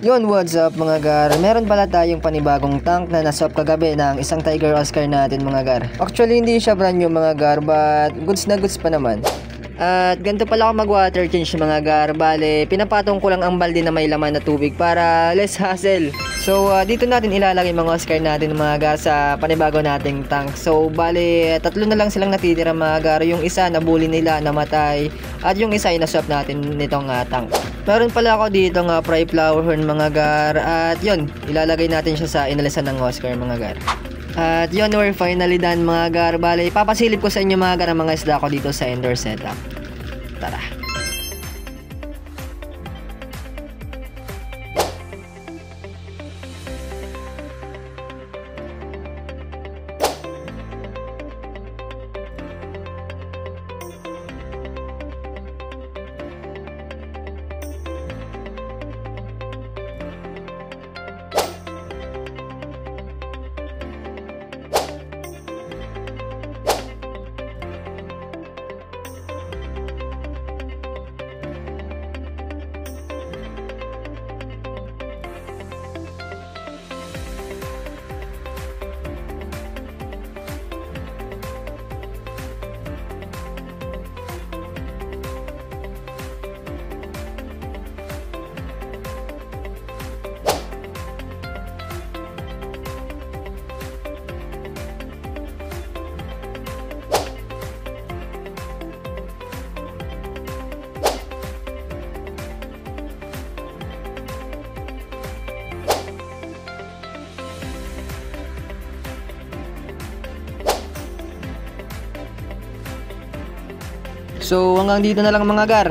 Yun, what's up mga gar? Meron pala tayong panibagong tank na naswap kagabi ng isang Tiger Oscar natin mga gar. Actually hindi siya brand new mga gar, but goods na goods pa naman. At ganito pala ako mag water change mga gar. Bale, pinapatong ko lang ang balde na may laman na tubig para less hassle. So dito natin ilalagay mga Oscar natin mga gar sa panibago nating tank. So bale, tatlo na lang silang natitira mga gar. Yung isa nabuli nila, namatay. At yung isa ay naswap natin nitong tank. Meron pala ako dito nga fry flower horn mga gar. At yun, ilalagay natin siya sa inalisan ng Oscar mga gar. At yun, we're finally done mga gar. Bale, papasilip ko sa inyo mga gar ang mga isda ko dito sa indoor setup. Tara. So hanggang dito na lang mga gar.